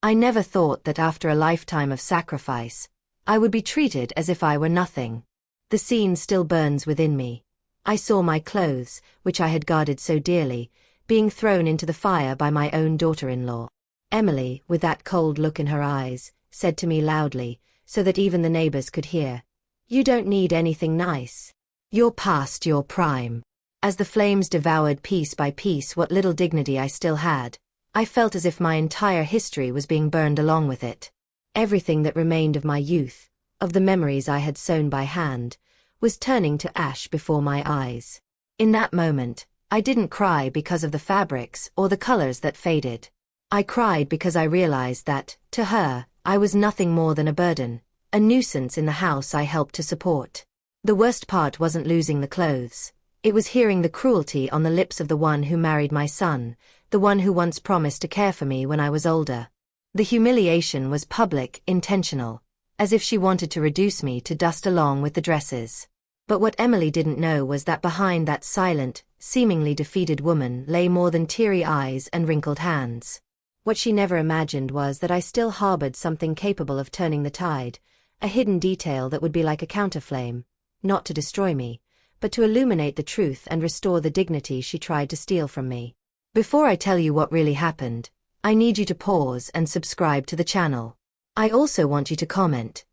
I never thought that after a lifetime of sacrifice, I would be treated as if I were nothing. The scene still burns within me. I saw my clothes, which I had guarded so dearly, being thrown into the fire by my own daughter-in-law. Emily, with that cold look in her eyes, said to me loudly, so that even the neighbors could hear, "You don't need anything nice. You're past your prime." As the flames devoured piece by piece what little dignity I still had, I felt as if my entire history was being burned along with it. Everything that remained of my youth, of the memories I had sewn by hand, was turning to ash before my eyes. In that moment, I didn't cry because of the fabrics or the colors that faded. I cried because I realized that, to her, I was nothing more than a burden, a nuisance in the house I helped to support. The worst part wasn't losing the clothes. It was hearing the cruelty on the lips of the one who married my son, the one who once promised to care for me when I was older. The humiliation was public, intentional, as if she wanted to reduce me to dust along with the dresses. But what Emily didn't know was that behind that silent, seemingly defeated woman lay more than teary eyes and wrinkled hands. What she never imagined was that I still harbored something capable of turning the tide, a hidden detail that would be like a counterflame, not to destroy me, but to illuminate the truth and restore the dignity she tried to steal from me. Before I tell you what really happened, I need you to pause and subscribe to the channel. I also want you to comment.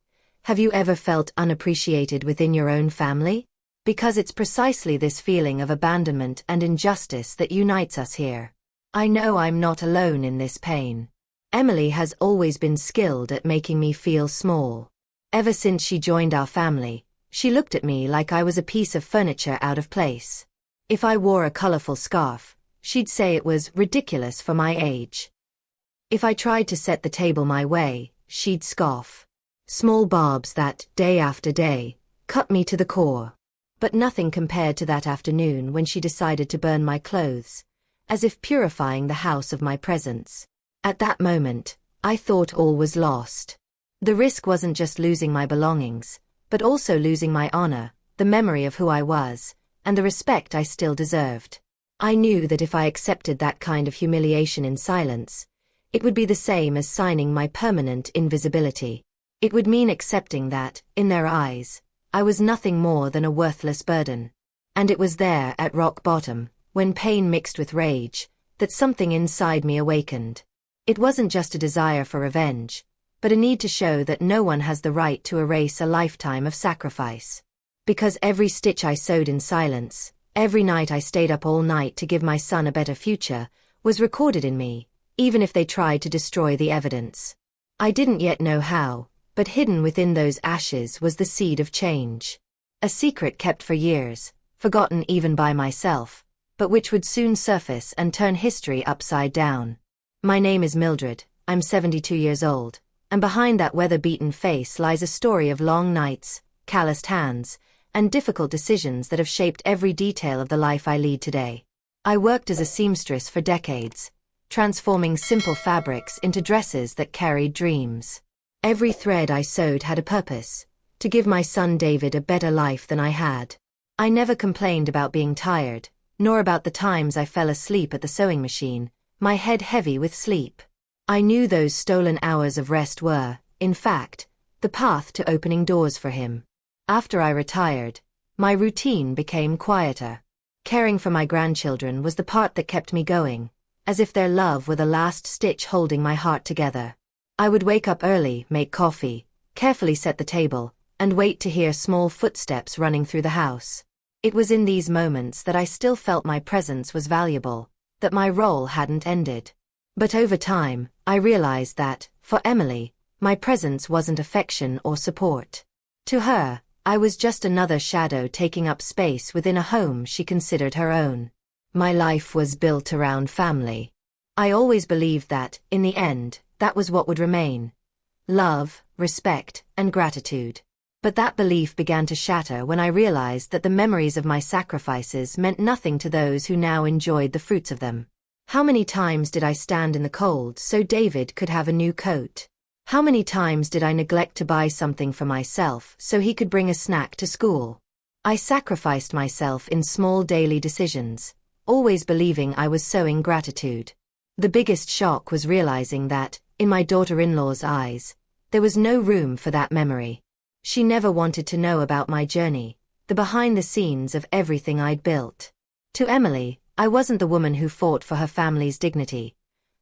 Have you ever felt unappreciated within your own family? Because it's precisely this feeling of abandonment and injustice that unites us here. I know I'm not alone in this pain. Emily has always been skilled at making me feel small. Ever since she joined our family, she looked at me like I was a piece of furniture out of place. If I wore a colorful scarf, she'd say it was ridiculous for my age. If I tried to set the table my way, she'd scoff. Small barbs that, day after day, cut me to the core. But nothing compared to that afternoon when she decided to burn my clothes, as if purifying the house of my presence. At that moment, I thought all was lost. The risk wasn't just losing my belongings, but also losing my honor, the memory of who I was, and the respect I still deserved. I knew that if I accepted that kind of humiliation in silence, it would be the same as signing my permanent invisibility. It would mean accepting that, in their eyes, I was nothing more than a worthless burden. And it was there, at rock bottom, when pain mixed with rage, that something inside me awakened. It wasn't just a desire for revenge, but a need to show that no one has the right to erase a lifetime of sacrifice. Because every stitch I sewed in silence, every night I stayed up all night to give my son a better future, was recorded in me, even if they tried to destroy the evidence. I didn't yet know how, but hidden within those ashes was the seed of change. A secret kept for years, forgotten even by myself, but which would soon surface and turn history upside down. My name is Mildred, I'm 72 years old, and behind that weather-beaten face lies a story of long nights, calloused hands, and difficult decisions that have shaped every detail of the life I lead today. I worked as a seamstress for decades, transforming simple fabrics into dresses that carried dreams. Every thread I sewed had a purpose, to give my son David a better life than I had. I never complained about being tired, nor about the times I fell asleep at the sewing machine, my head heavy with sleep. I knew those stolen hours of rest were, in fact, the path to opening doors for him. After I retired, my routine became quieter. Caring for my grandchildren was the part that kept me going, as if their love were the last stitch holding my heart together. I would wake up early, make coffee, carefully set the table, and wait to hear small footsteps running through the house. It was in these moments that I still felt my presence was valuable, that my role hadn't ended. But over time, I realized that, for Emily, my presence wasn't affection or support. To her, I was just another shadow taking up space within a home she considered her own. My life was built around family. I always believed that, in the end, that was what would remain. Love, respect, and gratitude. But that belief began to shatter when I realized that the memories of my sacrifices meant nothing to those who now enjoyed the fruits of them. How many times did I stand in the cold so David could have a new coat? How many times did I neglect to buy something for myself so he could bring a snack to school? I sacrificed myself in small daily decisions, always believing I was sowing gratitude. The biggest shock was realizing that, In my daughter-in-law's eyes, there was no room for that memory. She never wanted to know about my journey, the behind-the-scenes of everything I'd built. To Emily, I wasn't the woman who fought for her family's dignity.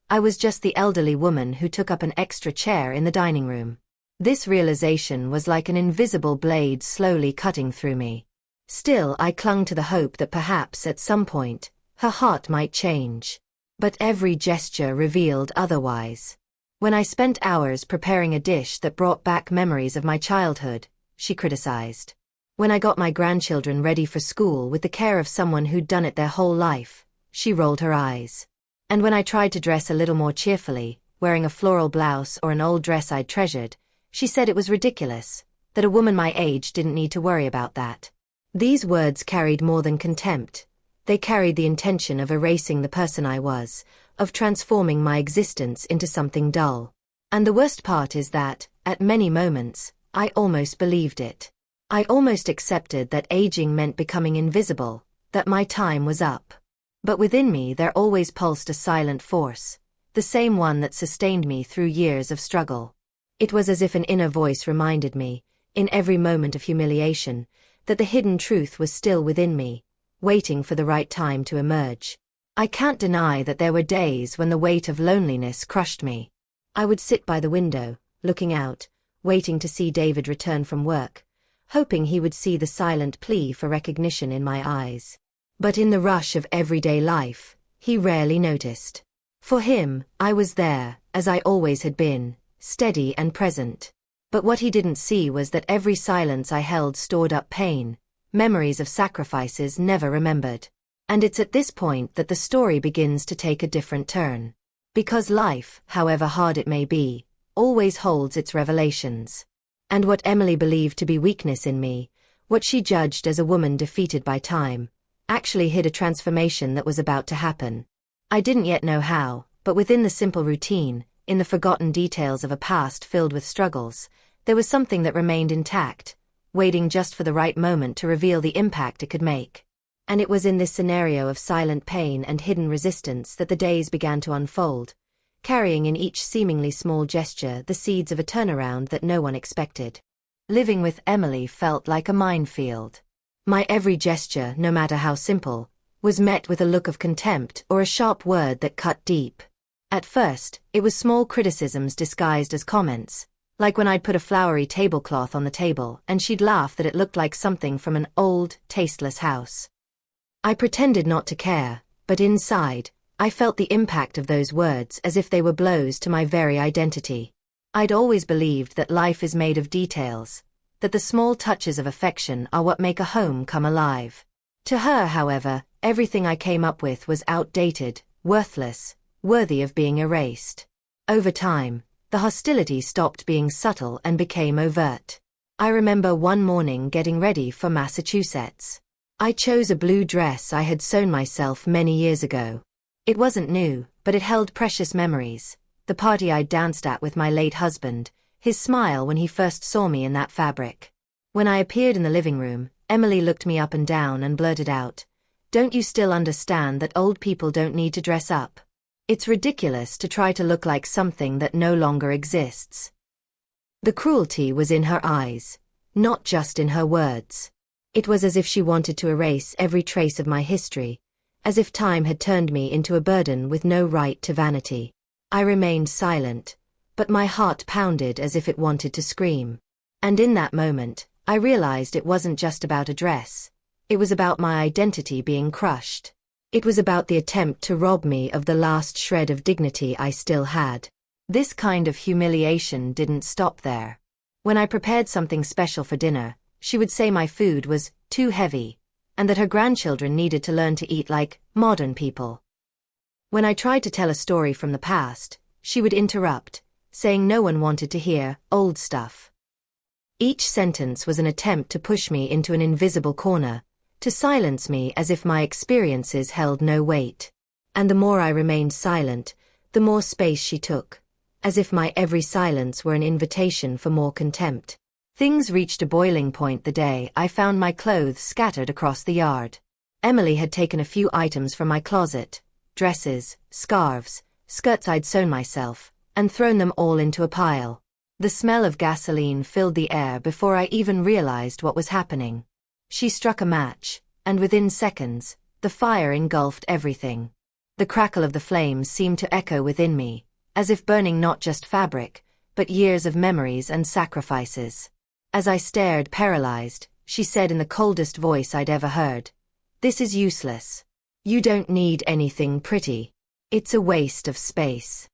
I was just the elderly woman who took up an extra chair in the dining room. This realization was like an invisible blade slowly cutting through me. Still, I clung to the hope that perhaps at some point, her heart might change. But every gesture revealed otherwise. When I spent hours preparing a dish that brought back memories of my childhood, she criticized. When I got my grandchildren ready for school with the care of someone who'd done it their whole life, she rolled her eyes. And when I tried to dress a little more cheerfully, wearing a floral blouse or an old dress I'd treasured, she said it was ridiculous, that a woman my age didn't need to worry about that. These words carried more than contempt. They carried the intention of erasing the person I was, of transforming my existence into something dull. And the worst part is that, at many moments, I almost believed it. I almost accepted that aging meant becoming invisible, that my time was up. But within me there always pulsed a silent force, the same one that sustained me through years of struggle. It was as if an inner voice reminded me, in every moment of humiliation, that the hidden truth was still within me, waiting for the right time to emerge. I can't deny that there were days when the weight of loneliness crushed me. I would sit by the window, looking out, waiting to see David return from work, hoping he would see the silent plea for recognition in my eyes. But in the rush of everyday life, he rarely noticed. For him, I was there, as I always had been, steady and present. But what he didn't see was that every silence I held stored up pain, memories of sacrifices never remembered. And it's at this point that the story begins to take a different turn. Because life, however hard it may be, always holds its revelations. And what Emily believed to be weakness in me, what she judged as a woman defeated by time, actually hid a transformation that was about to happen. I didn't yet know how, but within the simple routine, in the forgotten details of a past filled with struggles, there was something that remained intact, waiting just for the right moment to reveal the impact it could make. And it was in this scenario of silent pain and hidden resistance that the days began to unfold, carrying in each seemingly small gesture the seeds of a turnaround that no one expected. Living with Emily felt like a minefield. My every gesture, no matter how simple, was met with a look of contempt or a sharp word that cut deep. At first, it was small criticisms disguised as comments, like when I'd put a flowery tablecloth on the table and she'd laugh that it looked like something from an old, tasteless house. I pretended not to care, but inside, I felt the impact of those words as if they were blows to my very identity. I'd always believed that life is made of details, that the small touches of affection are what make a home come alive. To her, however, everything I came up with was outdated, worthless, worthy of being erased. Over time, the hostility stopped being subtle and became overt. I remember one morning getting ready for Massachusetts. I chose a blue dress I had sewn myself many years ago. It wasn't new, but it held precious memories. The party I'd danced at with my late husband, his smile when he first saw me in that fabric. When I appeared in the living room, Emily looked me up and down and blurted out, "Don't you still understand that old people don't need to dress up? It's ridiculous to try to look like something that no longer exists." The cruelty was in her eyes, not just in her words. It was as if she wanted to erase every trace of my history, as if time had turned me into a burden with no right to vanity. I remained silent, but my heart pounded as if it wanted to scream. And in that moment, I realized it wasn't just about a dress. It was about my identity being crushed. It was about the attempt to rob me of the last shred of dignity I still had. This kind of humiliation didn't stop there. When I prepared something special for dinner, she would say my food was too heavy, and that her grandchildren needed to learn to eat like modern people. When I tried to tell a story from the past, she would interrupt, saying no one wanted to hear old stuff. Each sentence was an attempt to push me into an invisible corner, to silence me as if my experiences held no weight. And the more I remained silent, the more space she took, as if my every silence were an invitation for more contempt. Things reached a boiling point the day I found my clothes scattered across the yard. Emily had taken a few items from my closet, dresses, scarves, skirts I'd sewn myself, and thrown them all into a pile. The smell of gasoline filled the air before I even realized what was happening. She struck a match, and within seconds, the fire engulfed everything. The crackle of the flames seemed to echo within me, as if burning not just fabric, but years of memories and sacrifices. As I stared paralyzed, she said in the coldest voice I'd ever heard, "This is useless. You don't need anything pretty. It's a waste of space."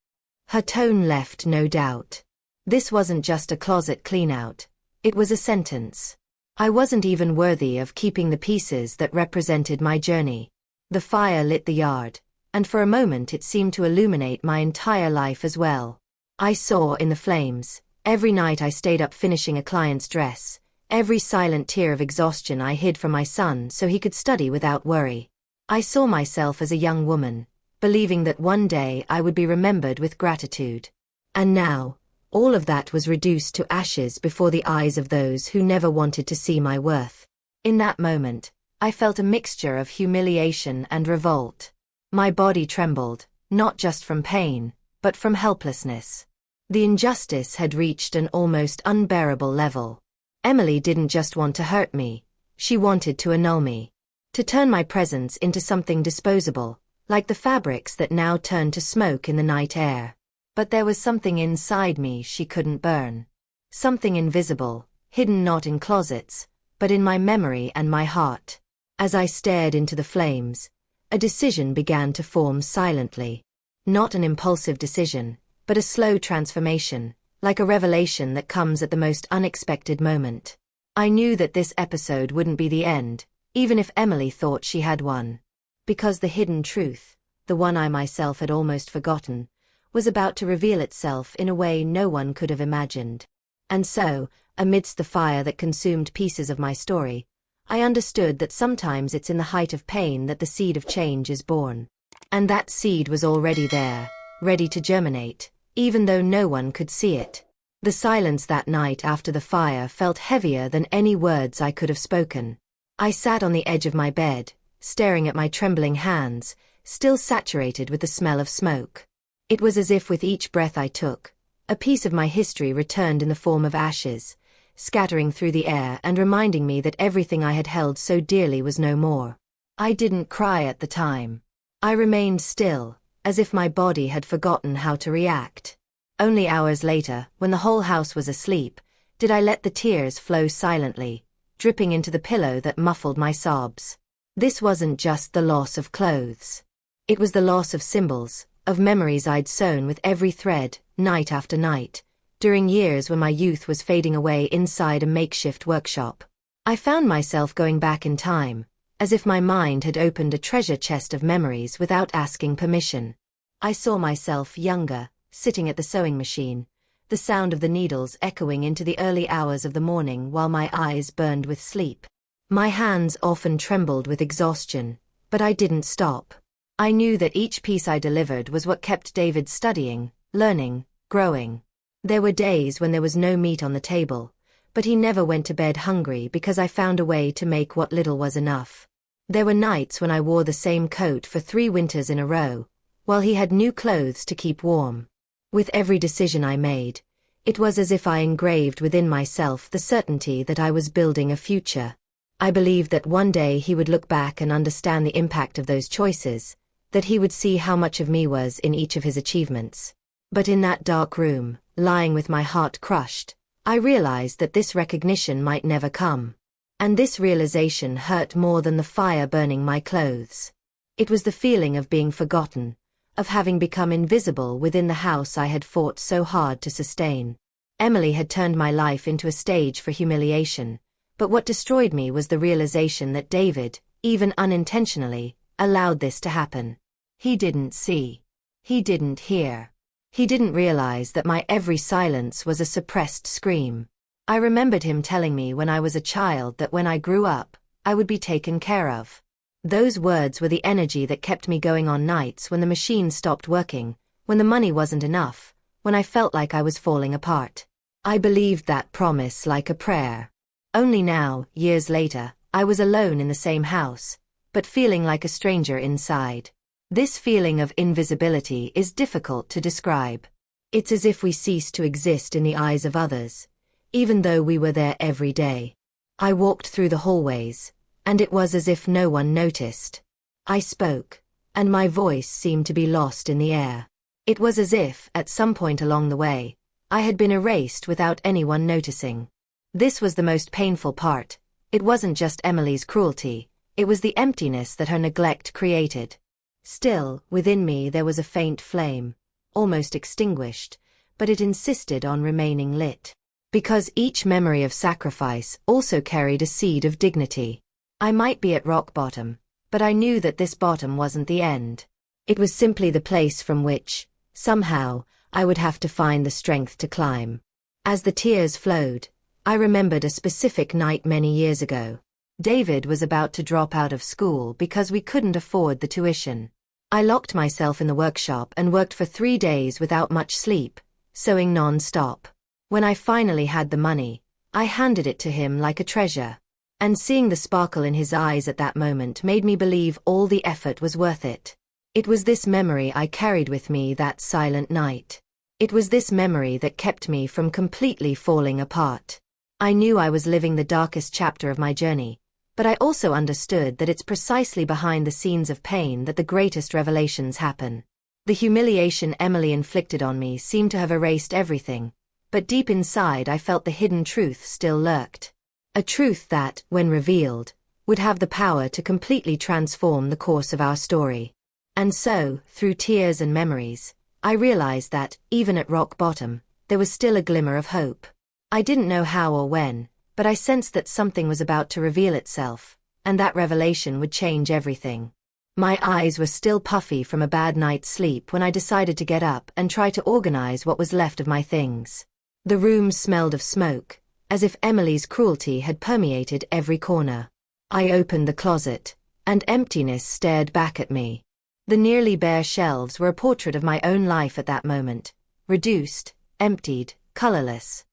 Her tone left no doubt. This wasn't just a closet clean-out, it was a sentence. I wasn't even worthy of keeping the pieces that represented my journey. The fire lit the yard, and for a moment it seemed to illuminate my entire life as well. I saw in the flames every night I stayed up finishing a client's dress, every silent tear of exhaustion I hid from my son so he could study without worry. I saw myself as a young woman, believing that one day I would be remembered with gratitude. And now, all of that was reduced to ashes before the eyes of those who never wanted to see my worth. In that moment, I felt a mixture of humiliation and revolt. My body trembled, not just from pain, but from helplessness. The injustice had reached an almost unbearable level. Emily didn't just want to hurt me, she wanted to annul me. To turn my presence into something disposable, like the fabrics that now turned to smoke in the night air. But there was something inside me she couldn't burn. Something invisible, hidden not in closets, but in my memory and my heart. As I stared into the flames, a decision began to form silently. Not an impulsive decision, but a slow transformation, like a revelation that comes at the most unexpected moment. I knew that this episode wouldn't be the end, even if Emily thought she had one. Because the hidden truth, the one I myself had almost forgotten, was about to reveal itself in a way no one could have imagined. And so, amidst the fire that consumed pieces of my story, I understood that sometimes it's in the height of pain that the seed of change is born. And that seed was already there, ready to germinate, even though no one could see it. The silence that night after the fire felt heavier than any words I could have spoken. I sat on the edge of my bed, staring at my trembling hands, still saturated with the smell of smoke. It was as if with each breath I took, a piece of my history returned in the form of ashes, scattering through the air and reminding me that everything I had held so dearly was no more. I didn't cry at the time. I remained still, as if my body had forgotten how to react. Only hours later, when the whole house was asleep, did I let the tears flow silently, dripping into the pillow that muffled my sobs. This wasn't just the loss of clothes. It was the loss of symbols, of memories I'd sewn with every thread, night after night, during years when my youth was fading away inside a makeshift workshop. I found myself going back in time, as if my mind had opened a treasure chest of memories without asking permission. I saw myself younger, sitting at the sewing machine, the sound of the needles echoing into the early hours of the morning while my eyes burned with sleep. My hands often trembled with exhaustion, but I didn't stop. I knew that each piece I delivered was what kept David studying, learning, growing. There were days when there was no meat on the table, but he never went to bed hungry because I found a way to make what little was enough. There were nights when I wore the same coat for 3 winters in a row, while he had new clothes to keep warm. With every decision I made, it was as if I engraved within myself the certainty that I was building a future. I believed that one day he would look back and understand the impact of those choices, that he would see how much of me was in each of his achievements. But in that dark room, lying with my heart crushed, I realized that this recognition might never come. And this realization hurt more than the fire burning my clothes. It was the feeling of being forgotten, of having become invisible within the house I had fought so hard to sustain. Emily had turned my life into a stage for humiliation, but what destroyed me was the realization that David, even unintentionally, allowed this to happen. He didn't see. He didn't hear. He didn't realize that my every silence was a suppressed scream. I remembered him telling me when I was a child that when I grew up, I would be taken care of. Those words were the energy that kept me going on nights when the machine stopped working, when the money wasn't enough, when I felt like I was falling apart. I believed that promise like a prayer. Only now, years later, I was alone in the same house, but feeling like a stranger inside. This feeling of invisibility is difficult to describe. It's as if we ceased to exist in the eyes of others, even though we were there every day. I walked through the hallways, and it was as if no one noticed. I spoke, and my voice seemed to be lost in the air. It was as if, at some point along the way, I had been erased without anyone noticing. This was the most painful part. It wasn't just Emily's cruelty, it was the emptiness that her neglect created. Still, within me there was a faint flame, almost extinguished, but it insisted on remaining lit. Because each memory of sacrifice also carried a seed of dignity. I might be at rock bottom, but I knew that this bottom wasn't the end. It was simply the place from which, somehow, I would have to find the strength to climb. As the tears flowed, I remembered a specific night many years ago. David was about to drop out of school because we couldn't afford the tuition. I locked myself in the workshop and worked for 3 days without much sleep, sewing non-stop. When I finally had the money, I handed it to him like a treasure. And seeing the sparkle in his eyes at that moment made me believe all the effort was worth it. It was this memory I carried with me that silent night. It was this memory that kept me from completely falling apart. I knew I was living the darkest chapter of my journey, but I also understood that it's precisely behind the scenes of pain that the greatest revelations happen. The humiliation Emily inflicted on me seemed to have erased everything, but deep inside I felt the hidden truth still lurked. A truth that, when revealed, would have the power to completely transform the course of our story. And so, through tears and memories, I realized that, even at rock bottom, there was still a glimmer of hope. I didn't know how or when, but I sensed that something was about to reveal itself, and that revelation would change everything. My eyes were still puffy from a bad night's sleep when I decided to get up and try to organize what was left of my things. The room smelled of smoke, as if Emily's cruelty had permeated every corner. I opened the closet, and emptiness stared back at me. The nearly bare shelves were a portrait of my own life at that moment, reduced, emptied, colorless.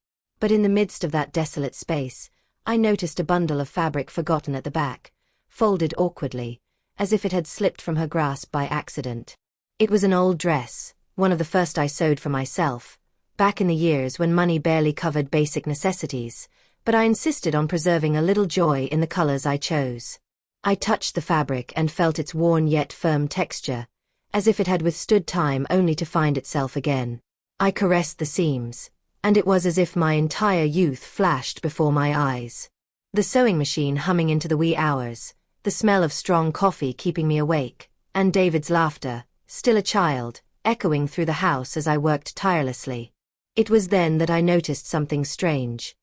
But in the midst of that desolate space, I noticed a bundle of fabric forgotten at the back, folded awkwardly, as if it had slipped from her grasp by accident. It was an old dress, one of the first I sewed for myself, back in the years when money barely covered basic necessities, but I insisted on preserving a little joy in the colors I chose. I touched the fabric and felt its worn yet firm texture, as if it had withstood time only to find itself again. I caressed the seams, and it was as if my entire youth flashed before my eyes. The sewing machine humming into the wee hours, the smell of strong coffee keeping me awake, and David's laughter, still a child, echoing through the house as I worked tirelessly. It was then that I noticed something strange.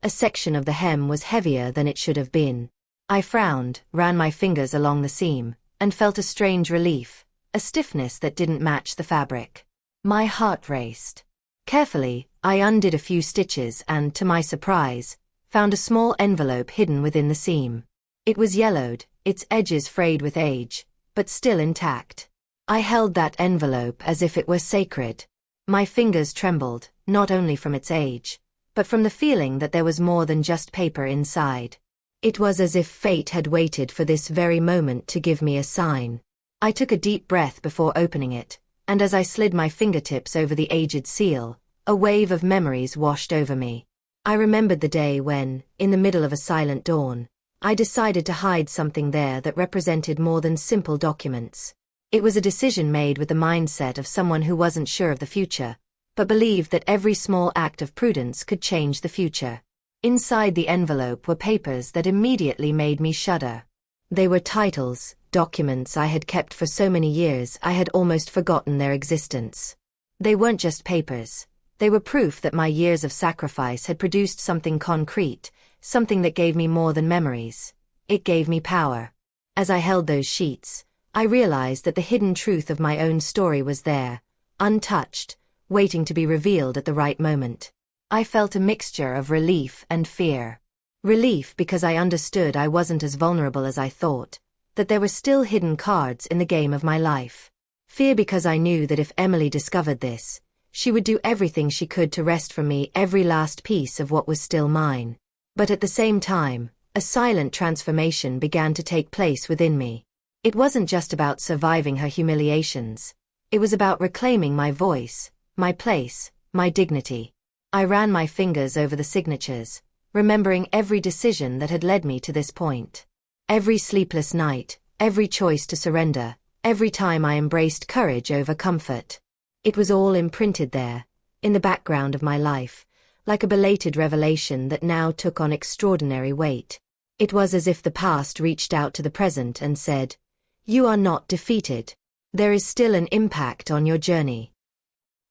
A section of the hem was heavier than it should have been. I frowned, ran my fingers along the seam, and felt a strange relief, a stiffness that didn't match the fabric. My heart raced. Carefully, I undid a few stitches and, to my surprise, found a small envelope hidden within the seam. It was yellowed, its edges frayed with age, but still intact. I held that envelope as if it were sacred. My fingers trembled, not only from its age, but from the feeling that there was more than just paper inside. It was as if fate had waited for this very moment to give me a sign. I took a deep breath before opening it, and as I slid my fingertips over the aged seal, a wave of memories washed over me. I remembered the day when, in the middle of a silent dawn, I decided to hide something there that represented more than simple documents. It was a decision made with the mindset of someone who wasn't sure of the future, but believed that every small act of prudence could change the future. Inside the envelope were papers that immediately made me shudder. They were titles, documents I had kept for so many years I had almost forgotten their existence. They weren't just papers. They were proof that my years of sacrifice had produced something concrete, something that gave me more than memories. It gave me power. As I held those sheets, I realized that the hidden truth of my own story was there, untouched, waiting to be revealed at the right moment. I felt a mixture of relief and fear. Relief because I understood I wasn't as vulnerable as I thought, that there were still hidden cards in the game of my life. Fear because I knew that if Emily discovered this, she would do everything she could to wrest from me every last piece of what was still mine. But at the same time, a silent transformation began to take place within me. It wasn't just about surviving her humiliations. It was about reclaiming my voice, my place, my dignity. I ran my fingers over the signatures, remembering every decision that had led me to this point. Every sleepless night, every choice to surrender, every time I embraced courage over comfort. It was all imprinted there, in the background of my life, like a belated revelation that now took on extraordinary weight. It was as if the past reached out to the present and said, "You are not defeated. There is still an impact on your journey."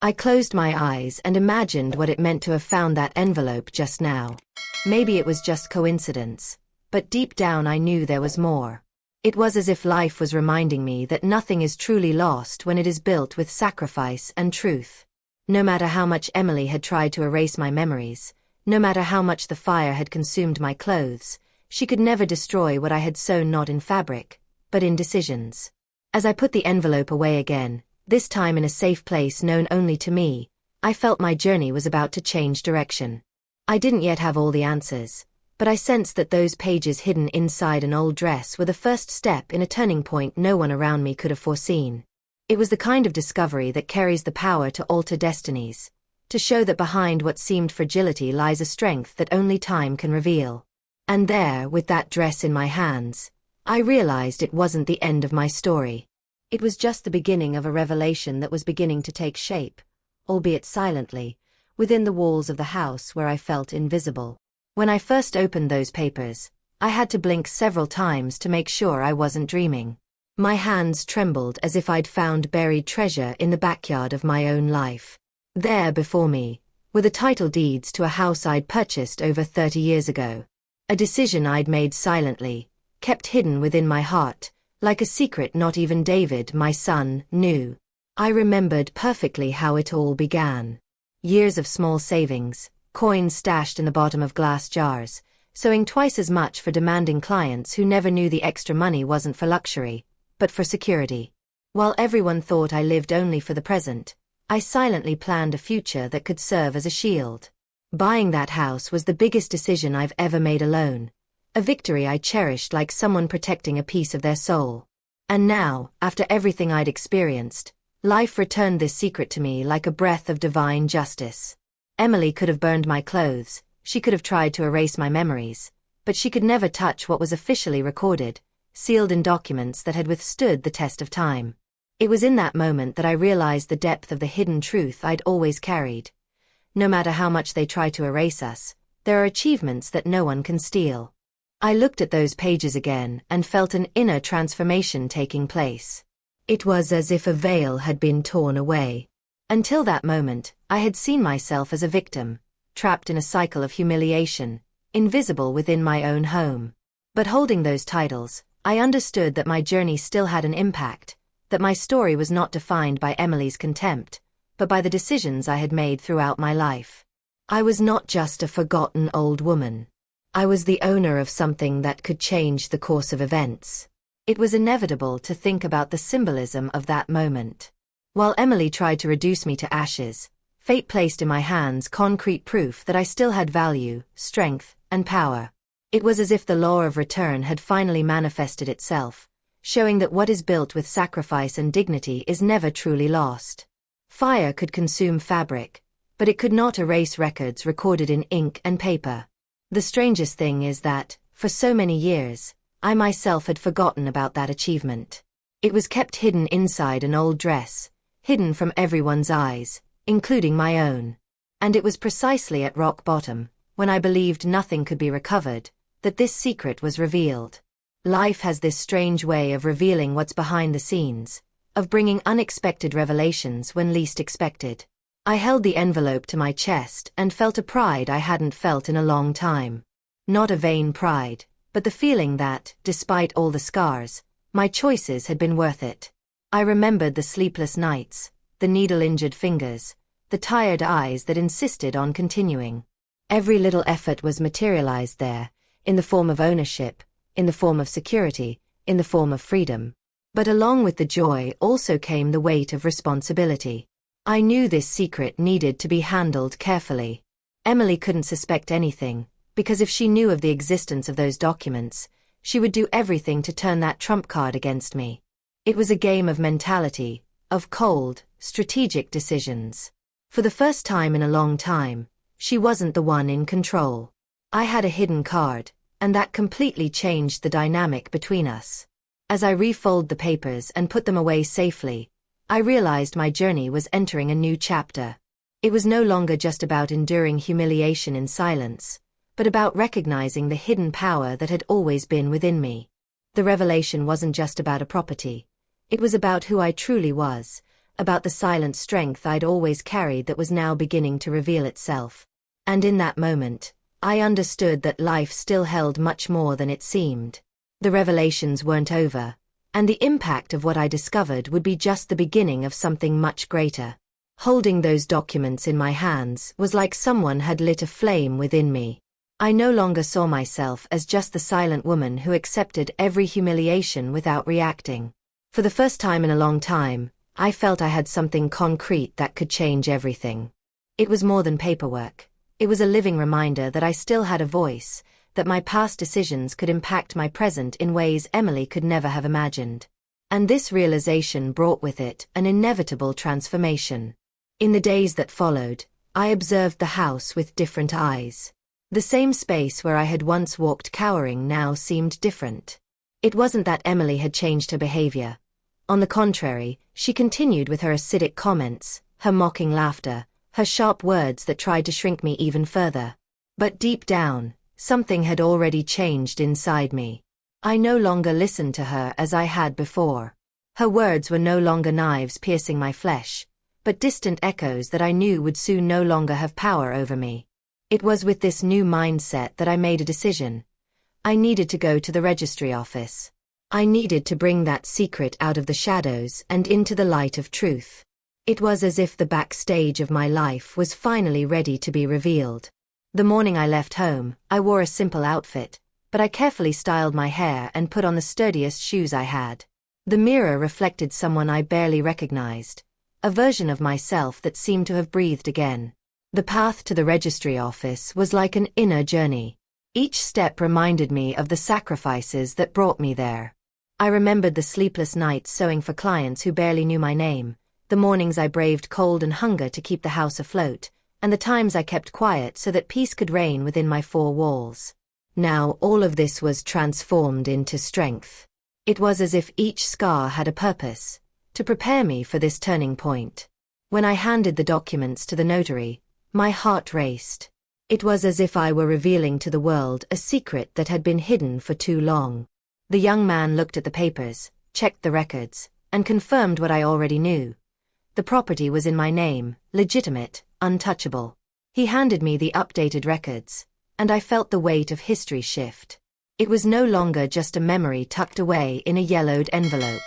I closed my eyes and imagined what it meant to have found that envelope just now. Maybe it was just coincidence, but deep down I knew there was more. It was as if life was reminding me that nothing is truly lost when it is built with sacrifice and truth. No matter how much Emily had tried to erase my memories, no matter how much the fire had consumed my clothes, she could never destroy what I had sown not in fabric, but in decisions. As I put the envelope away again, this time in a safe place known only to me, I felt my journey was about to change direction. I didn't yet have all the answers, but I sensed that those pages hidden inside an old dress were the first step in a turning point no one around me could have foreseen. It was the kind of discovery that carries the power to alter destinies, to show that behind what seemed fragility lies a strength that only time can reveal. And there, with that dress in my hands, I realized it wasn't the end of my story. It was just the beginning of a revelation that was beginning to take shape, albeit silently, within the walls of the house where I felt invisible. When I first opened those papers, I had to blink several times to make sure I wasn't dreaming. My hands trembled as if I'd found buried treasure in the backyard of my own life. There before me were the title deeds to a house I'd purchased over 30 years ago. A decision I'd made silently, kept hidden within my heart, like a secret not even David, my son, knew. I remembered perfectly how it all began. Years of small savings, coins stashed in the bottom of glass jars, sewing twice as much for demanding clients who never knew the extra money wasn't for luxury, but for security. While everyone thought I lived only for the present, I silently planned a future that could serve as a shield. Buying that house was the biggest decision I've ever made alone, a victory I cherished like someone protecting a piece of their soul. And now, after everything I'd experienced, life returned this secret to me like a breath of divine justice. Emily could have burned my clothes, she could have tried to erase my memories, but she could never touch what was officially recorded, sealed in documents that had withstood the test of time. It was in that moment that I realized the depth of the hidden truth I'd always carried. No matter how much they try to erase us, there are achievements that no one can steal. I looked at those pages again and felt an inner transformation taking place. It was as if a veil had been torn away. Until that moment, I had seen myself as a victim, trapped in a cycle of humiliation, invisible within my own home. But holding those titles, I understood that my journey still had an impact, that my story was not defined by Emily's contempt, but by the decisions I had made throughout my life. I was not just a forgotten old woman. I was the owner of something that could change the course of events. It was inevitable to think about the symbolism of that moment. While Emily tried to reduce me to ashes, fate placed in my hands concrete proof that I still had value, strength, and power. It was as if the law of return had finally manifested itself, showing that what is built with sacrifice and dignity is never truly lost. Fire could consume fabric, but it could not erase records recorded in ink and paper. The strangest thing is that, for so many years, I myself had forgotten about that achievement. It was kept hidden inside an old dress, hidden from everyone's eyes, including my own. And it was precisely at rock bottom, when I believed nothing could be recovered, that this secret was revealed. Life has this strange way of revealing what's behind the scenes, of bringing unexpected revelations when least expected. I held the envelope to my chest and felt a pride I hadn't felt in a long time. Not a vain pride, but the feeling that, despite all the scars, my choices had been worth it. I remembered the sleepless nights, the needle-injured fingers, the tired eyes that insisted on continuing. Every little effort was materialized there, in the form of ownership, in the form of security, in the form of freedom. But along with the joy also came the weight of responsibility. I knew this secret needed to be handled carefully. Emily couldn't suspect anything, because if she knew of the existence of those documents, she would do everything to turn that trump card against me. It was a game of mentality, of cold, strategic decisions. For the first time in a long time, she wasn't the one in control. I had a hidden card, and that completely changed the dynamic between us. As I refolded the papers and put them away safely, I realized my journey was entering a new chapter. It was no longer just about enduring humiliation in silence, but about recognizing the hidden power that had always been within me. The revelation wasn't just about a property. It was about who I truly was, about the silent strength I'd always carried that was now beginning to reveal itself. And in that moment, I understood that life still held much more than it seemed. The revelations weren't over, and the impact of what I discovered would be just the beginning of something much greater. Holding those documents in my hands was like someone had lit a flame within me. I no longer saw myself as just the silent woman who accepted every humiliation without reacting. For the first time in a long time, I felt I had something concrete that could change everything. It was more than paperwork. It was a living reminder that I still had a voice, that my past decisions could impact my present in ways Emily could never have imagined. And this realization brought with it an inevitable transformation. In the days that followed, I observed the house with different eyes. The same space where I had once walked cowering now seemed different. It wasn't that Emily had changed her behavior. On the contrary, she continued with her acidic comments, her mocking laughter, her sharp words that tried to shrink me even further. But deep down, something had already changed inside me. I no longer listened to her as I had before. Her words were no longer knives piercing my flesh, but distant echoes that I knew would soon no longer have power over me. It was with this new mindset that I made a decision. I needed to go to the registry office. I needed to bring that secret out of the shadows and into the light of truth. It was as if the backstage of my life was finally ready to be revealed. The morning I left home, I wore a simple outfit, but I carefully styled my hair and put on the sturdiest shoes I had. The mirror reflected someone I barely recognized, a version of myself that seemed to have breathed again. The path to the registry office was like an inner journey. Each step reminded me of the sacrifices that brought me there. I remembered the sleepless nights sewing for clients who barely knew my name, the mornings I braved cold and hunger to keep the house afloat, and the times I kept quiet so that peace could reign within my four walls. Now all of this was transformed into strength. It was as if each scar had a purpose, to prepare me for this turning point. When I handed the documents to the notary, my heart raced. It was as if I were revealing to the world a secret that had been hidden for too long. The young man looked at the papers, checked the records, and confirmed what I already knew. The property was in my name, legitimate, untouchable. He handed me the updated records, and I felt the weight of history shift. It was no longer just a memory tucked away in a yellowed envelope.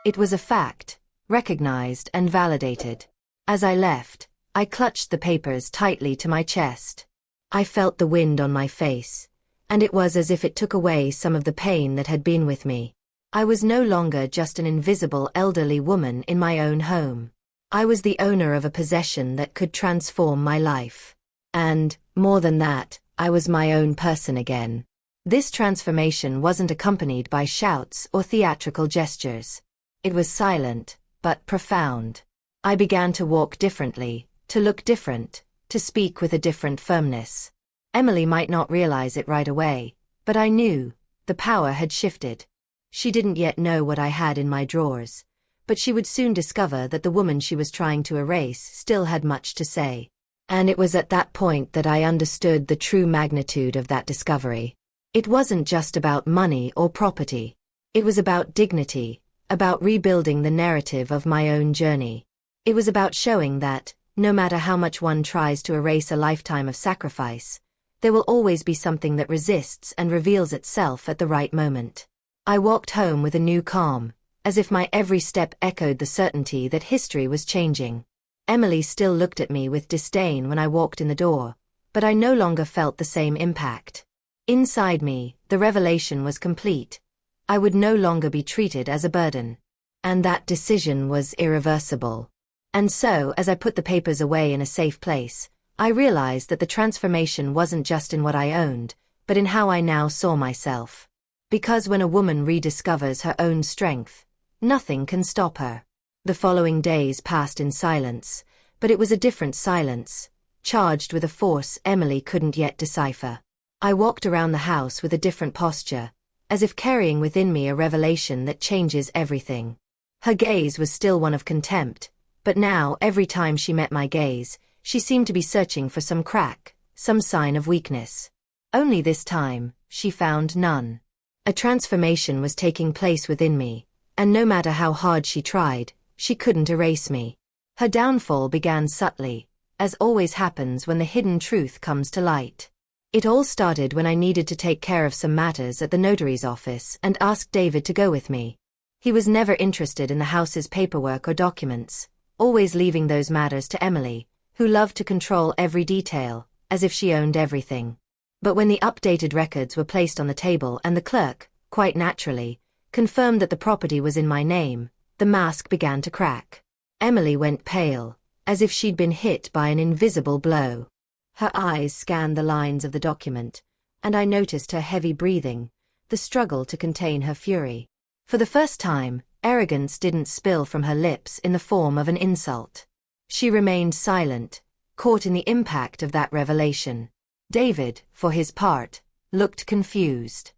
It was a fact, recognized and validated. As I left, I clutched the papers tightly to my chest. I felt the wind on my face, and it was as if it took away some of the pain that had been with me. I was no longer just an invisible elderly woman in my own home. I was the owner of a possession that could transform my life. And, more than that, I was my own person again. This transformation wasn't accompanied by shouts or theatrical gestures. It was silent, but profound. I began to walk differently, to look different, to speak with a different firmness. Emily might not realize it right away, but I knew, the power had shifted. She didn't yet know what I had in my drawers, but she would soon discover that the woman she was trying to erase still had much to say. And it was at that point that I understood the true magnitude of that discovery. It wasn't just about money or property. It was about dignity, about rebuilding the narrative of my own journey. It was about showing that, no matter how much one tries to erase a lifetime of sacrifice, there will always be something that resists and reveals itself at the right moment. I walked home with a new calm, as if my every step echoed the certainty that history was changing. Emily still looked at me with disdain when I walked in the door, but I no longer felt the same impact. Inside me, the revelation was complete. I would no longer be treated as a burden. And that decision was irreversible. And so, as I put the papers away in a safe place, I realized that the transformation wasn't just in what I owned, but in how I now saw myself. Because when a woman rediscovers her own strength, nothing can stop her. The following days passed in silence, but it was a different silence, charged with a force Emily couldn't yet decipher. I walked around the house with a different posture, as if carrying within me a revelation that changes everything. Her gaze was still one of contempt, but now every time she met my gaze, she seemed to be searching for some crack, some sign of weakness. Only this time, she found none. A transformation was taking place within me, and no matter how hard she tried, she couldn't erase me. Her downfall began subtly, as always happens when the hidden truth comes to light. It all started when I needed to take care of some matters at the notary's office and asked David to go with me. He was never interested in the house's paperwork or documents, always leaving those matters to Emily, who loved to control every detail, as if she owned everything. But when the updated records were placed on the table and the clerk, quite naturally, confirmed that the property was in my name, the mask began to crack. Emily went pale, as if she'd been hit by an invisible blow. Her eyes scanned the lines of the document, and I noticed her heavy breathing, the struggle to contain her fury. For the first time, arrogance didn't spill from her lips in the form of an insult. She remained silent, caught in the impact of that revelation. David, for his part, looked confused.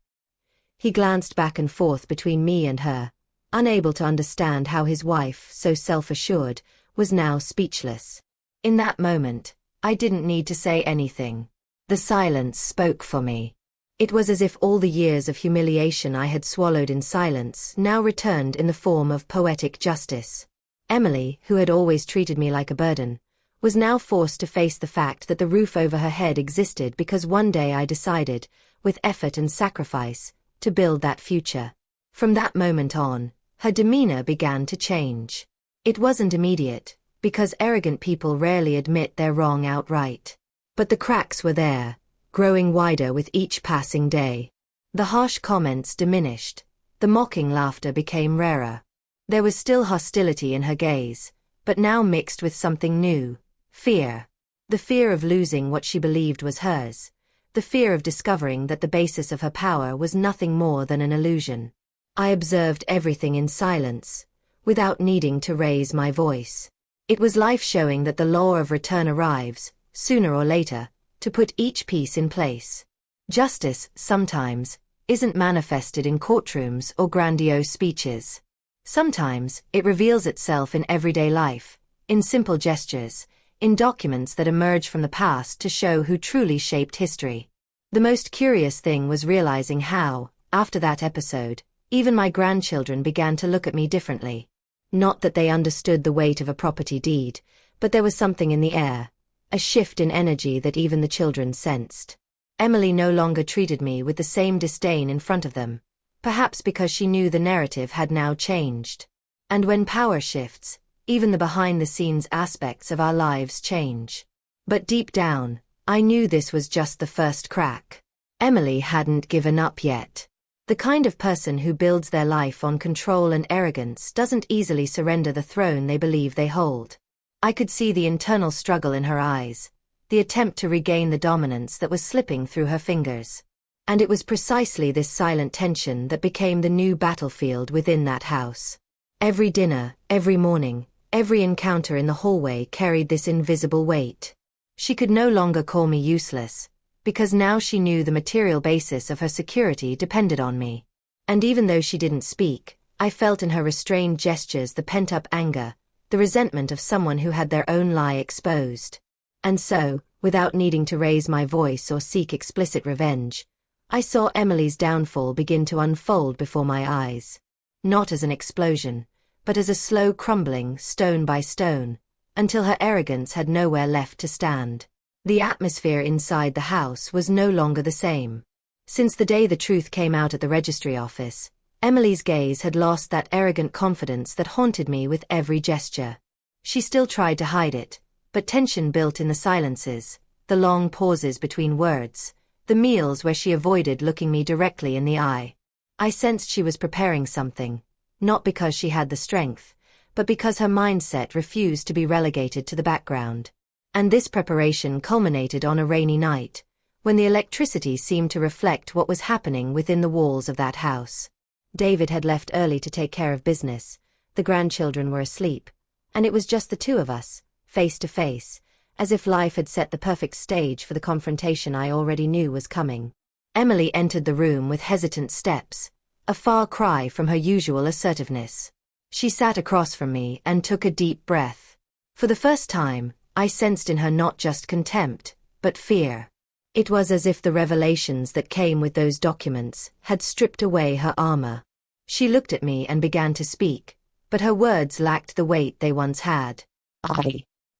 He glanced back and forth between me and her, unable to understand how his wife, so self-assured, was now speechless. In that moment, I didn't need to say anything. The silence spoke for me. It was as if all the years of humiliation I had swallowed in silence now returned in the form of poetic justice. Emily, who had always treated me like a burden, was now forced to face the fact that the roof over her head existed because one day I decided, with effort and sacrifice, to build that future. From that moment on, her demeanor began to change. It wasn't immediate, because arrogant people rarely admit they're wrong outright. But the cracks were there, growing wider with each passing day. The harsh comments diminished, the mocking laughter became rarer. There was still hostility in her gaze, but now mixed with something new, fear. The fear of losing what she believed was hers, the fear of discovering that the basis of her power was nothing more than an illusion. I observed everything in silence, without needing to raise my voice. It was life showing that the law of return arrives, sooner or later, to put each piece in place. Justice, sometimes, isn't manifested in courtrooms or grandiose speeches. Sometimes, it reveals itself in everyday life, in simple gestures, in documents that emerge from the past to show who truly shaped history. The most curious thing was realizing how, after that episode, even my grandchildren began to look at me differently. Not that they understood the weight of a property deed, but there was something in the air, a shift in energy that even the children sensed. Emily no longer treated me with the same disdain in front of them, perhaps because she knew the narrative had now changed. And when power shifts, even the behind-the-scenes aspects of our lives change. But deep down, I knew this was just the first crack. Emily hadn't given up yet. The kind of person who builds their life on control and arrogance doesn't easily surrender the throne they believe they hold. I could see the internal struggle in her eyes, the attempt to regain the dominance that was slipping through her fingers. And it was precisely this silent tension that became the new battlefield within that house. Every dinner, every morning, every encounter in the hallway carried this invisible weight. She could no longer call me useless, because now she knew the material basis of her security depended on me. And even though she didn't speak, I felt in her restrained gestures the pent-up anger, the resentment of someone who had their own lie exposed. And so, without needing to raise my voice or seek explicit revenge, I saw Emily's downfall begin to unfold before my eyes. Not as an explosion, but as a slow crumbling, stone by stone, until her arrogance had nowhere left to stand. The atmosphere inside the house was no longer the same. Since the day the truth came out at the registry office, Emily's gaze had lost that arrogant confidence that haunted me with every gesture. She still tried to hide it, but tension built in the silences, the long pauses between words, the meals where she avoided looking me directly in the eye. I sensed she was preparing something, not because she had the strength, but because her mindset refused to be relegated to the background. And this preparation culminated on a rainy night, when the electricity seemed to reflect what was happening within the walls of that house. David had left early to take care of business, the grandchildren were asleep, and it was just the two of us, face to face, as if life had set the perfect stage for the confrontation I already knew was coming. Emily entered the room with hesitant steps, a far cry from her usual assertiveness. She sat across from me and took a deep breath. For the first time, I sensed in her not just contempt, but fear. It was as if the revelations that came with those documents had stripped away her armor. She looked at me and began to speak, but her words lacked the weight they once had.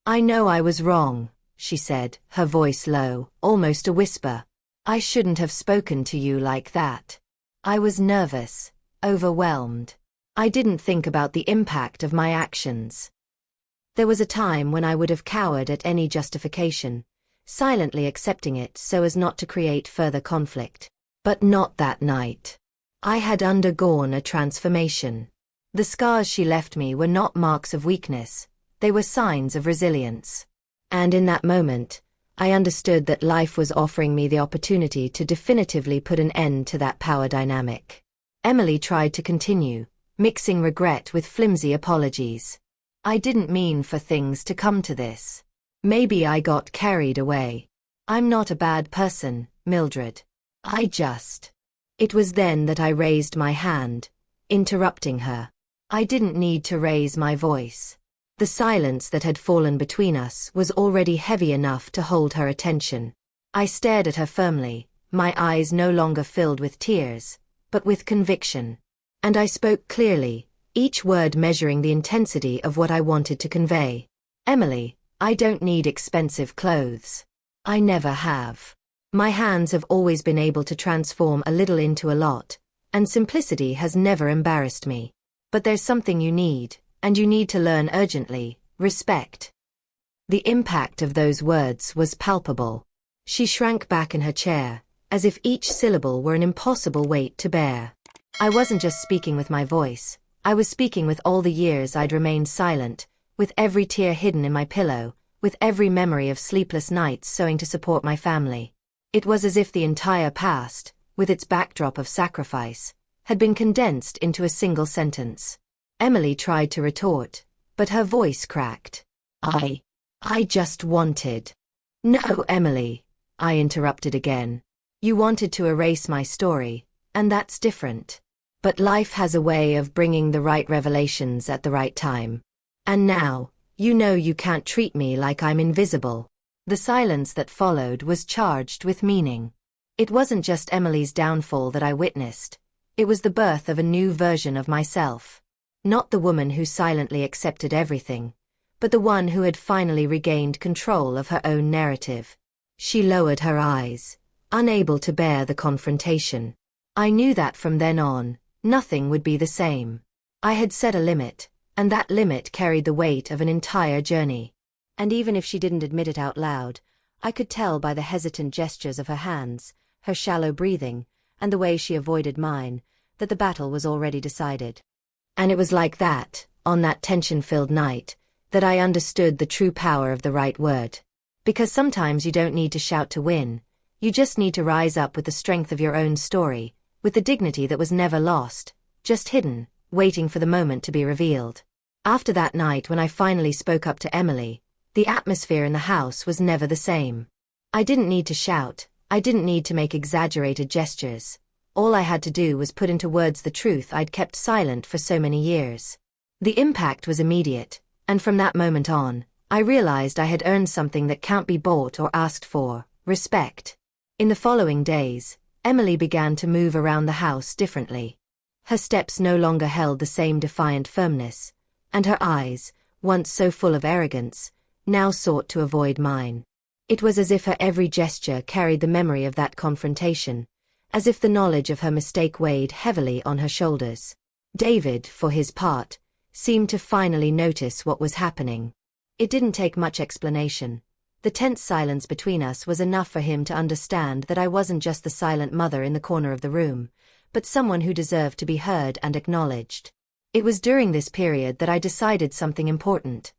I know I was wrong, she said, her voice low, almost a whisper. I shouldn't have spoken to you like that. I was nervous, overwhelmed. I didn't think about the impact of my actions. There was a time when I would have cowered at any justification, silently accepting it so as not to create further conflict. But not that night. I had undergone a transformation. The scars she left me were not marks of weakness, they were signs of resilience. And in that moment, I understood that life was offering me the opportunity to definitively put an end to that power dynamic. Emily tried to continue, mixing regret with flimsy apologies. I didn't mean for things to come to this. Maybe I got carried away. I'm not a bad person, Mildred. It was then that I raised my hand, interrupting her. I didn't need to raise my voice. The silence that had fallen between us was already heavy enough to hold her attention. I stared at her firmly, my eyes no longer filled with tears, but with conviction. And I spoke clearly, each word measuring the intensity of what I wanted to convey. Emily, I don't need expensive clothes. I never have. My hands have always been able to transform a little into a lot, and simplicity has never embarrassed me. But there's something you need, and you need to learn urgently: respect. The impact of those words was palpable. She shrank back in her chair, as if each syllable were an impossible weight to bear. I wasn't just speaking with my voice, I was speaking with all the years I'd remained silent, with every tear hidden in my pillow, with every memory of sleepless nights sewing to support my family. It was as if the entire past, with its backdrop of sacrifice, had been condensed into a single sentence. Emily tried to retort, but her voice cracked. I just wanted. No, Emily, I interrupted again. You wanted to erase my story, and that's different. But life has a way of bringing the right revelations at the right time. And now, you know you can't treat me like I'm invisible. The silence that followed was charged with meaning. It wasn't just Emily's downfall that I witnessed. It was the birth of a new version of myself. Not the woman who silently accepted everything, but the one who had finally regained control of her own narrative. She lowered her eyes, unable to bear the confrontation. I knew that from then on, nothing would be the same. I had set a limit, and that limit carried the weight of an entire journey. And even if she didn't admit it out loud, I could tell by the hesitant gestures of her hands, her shallow breathing, and the way she avoided mine, that the battle was already decided. And it was like that, on that tension-filled night, that I understood the true power of the right word. Because sometimes you don't need to shout to win, you just need to rise up with the strength of your own story, with the dignity that was never lost, just hidden, waiting for the moment to be revealed. After that night when I finally spoke up to Emily, the atmosphere in the house was never the same. I didn't need to shout, I didn't need to make exaggerated gestures. All I had to do was put into words the truth I'd kept silent for so many years. The impact was immediate, and from that moment on, I realized I had earned something that can't be bought or asked for: respect. In the following days, Emily began to move around the house differently. Her steps no longer held the same defiant firmness, and her eyes, once so full of arrogance, now sought to avoid mine. It was as if her every gesture carried the memory of that confrontation, as if the knowledge of her mistake weighed heavily on her shoulders. David, for his part, seemed to finally notice what was happening. It didn't take much explanation. The tense silence between us was enough for him to understand that I wasn't just the silent mother in the corner of the room, but someone who deserved to be heard and acknowledged. It was during this period that I decided something important.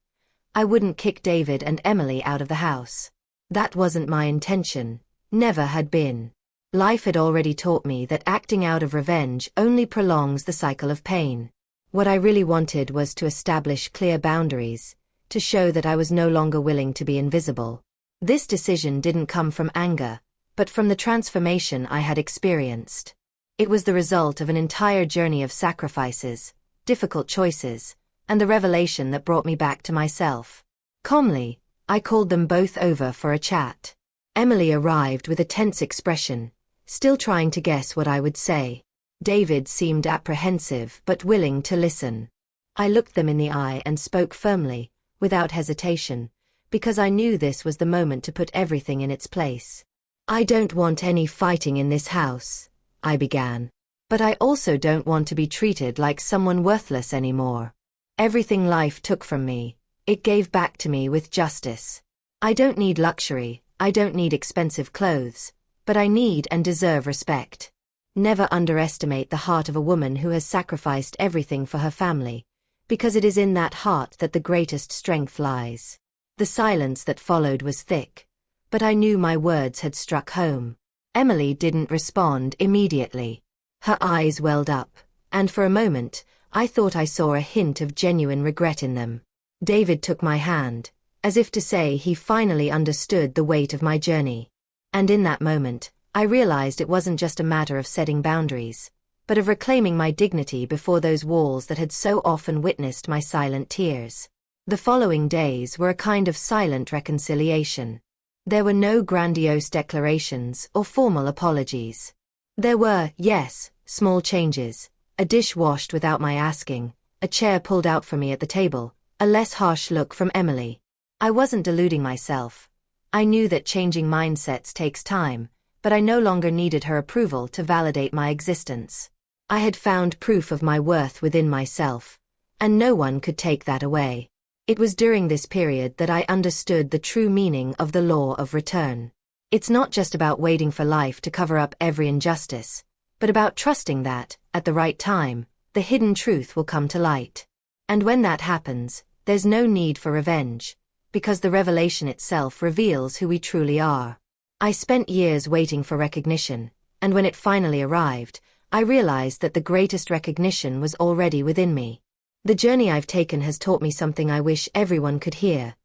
I wouldn't kick David and Emily out of the house. That wasn't my intention, never had been. Life had already taught me that acting out of revenge only prolongs the cycle of pain. What I really wanted was to establish clear boundaries, to show that I was no longer willing to be invisible. This decision didn't come from anger, but from the transformation I had experienced. It was the result of an entire journey of sacrifices, difficult choices, and the revelation that brought me back to myself. Calmly, I called them both over for a chat. Emily arrived with a tense expression, still trying to guess what I would say. David seemed apprehensive but willing to listen. I looked them in the eye and spoke firmly, without hesitation, because I knew this was the moment to put everything in its place. "I don't want any fighting in this house," I began. "But I also don't want to be treated like someone worthless anymore. Everything life took from me, it gave back to me with justice. I don't need luxury, I don't need expensive clothes, but I need and deserve respect. Never underestimate the heart of a woman who has sacrificed everything for her family, because it is in that heart that the greatest strength lies." The silence that followed was thick, but I knew my words had struck home. Emily didn't respond immediately. Her eyes welled up, and for a moment, I thought I saw a hint of genuine regret in them. David took my hand, as if to say he finally understood the weight of my journey. And in that moment, I realized it wasn't just a matter of setting boundaries, but of reclaiming my dignity before those walls that had so often witnessed my silent tears. The following days were a kind of silent reconciliation. There were no grandiose declarations or formal apologies. There were, yes, small changes, a dish washed without my asking, a chair pulled out for me at the table, a less harsh look from Emily. I wasn't deluding myself. I knew that changing mindsets takes time, but I no longer needed her approval to validate my existence. I had found proof of my worth within myself, and no one could take that away. It was during this period that I understood the true meaning of the law of return. It's not just about waiting for life to cover up every injustice, but about trusting that, at the right time, the hidden truth will come to light. And when that happens, there's no need for revenge, because the revelation itself reveals who we truly are. I spent years waiting for recognition, and when it finally arrived, I realized that the greatest recognition was already within me. The journey I've taken has taught me something I wish everyone could hear.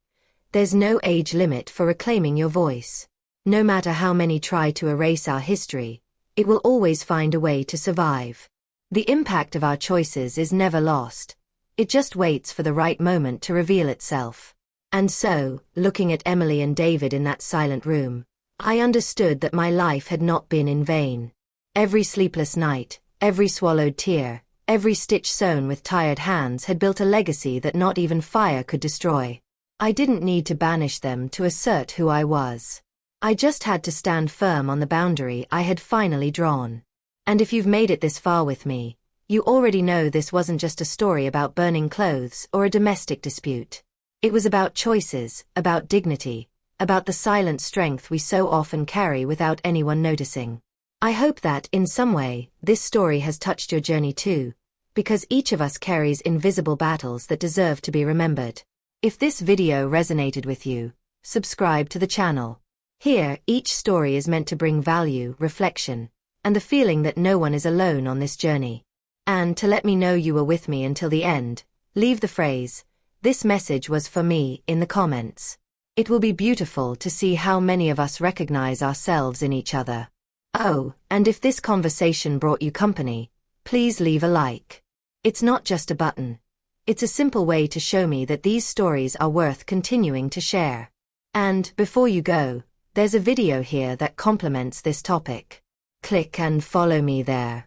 There's no age limit for reclaiming your voice. No matter how many try to erase our history, it will always find a way to survive. The impact of our choices is never lost. It just waits for the right moment to reveal itself. And so, looking at Emily and David in that silent room, I understood that my life had not been in vain. Every sleepless night, every swallowed tear, every stitch sewn with tired hands had built a legacy that not even fire could destroy. I didn't need to banish them to assert who I was. I just had to stand firm on the boundary I had finally drawn. And if you've made it this far with me, you already know this wasn't just a story about burning clothes or a domestic dispute. It was about choices, about dignity, about the silent strength we so often carry without anyone noticing. I hope that, in some way, this story has touched your journey too, because each of us carries invisible battles that deserve to be remembered. If this video resonated with you, subscribe to the channel. Here, each story is meant to bring value, reflection, and the feeling that no one is alone on this journey. And to let me know you were with me until the end, leave the phrase, "This message was for me," in the comments. It will be beautiful to see how many of us recognize ourselves in each other. Oh, and if this conversation brought you company, please leave a like. It's not just a button. It's a simple way to show me that these stories are worth continuing to share. And, before you go, there's a video here that complements this topic. Click and follow me there.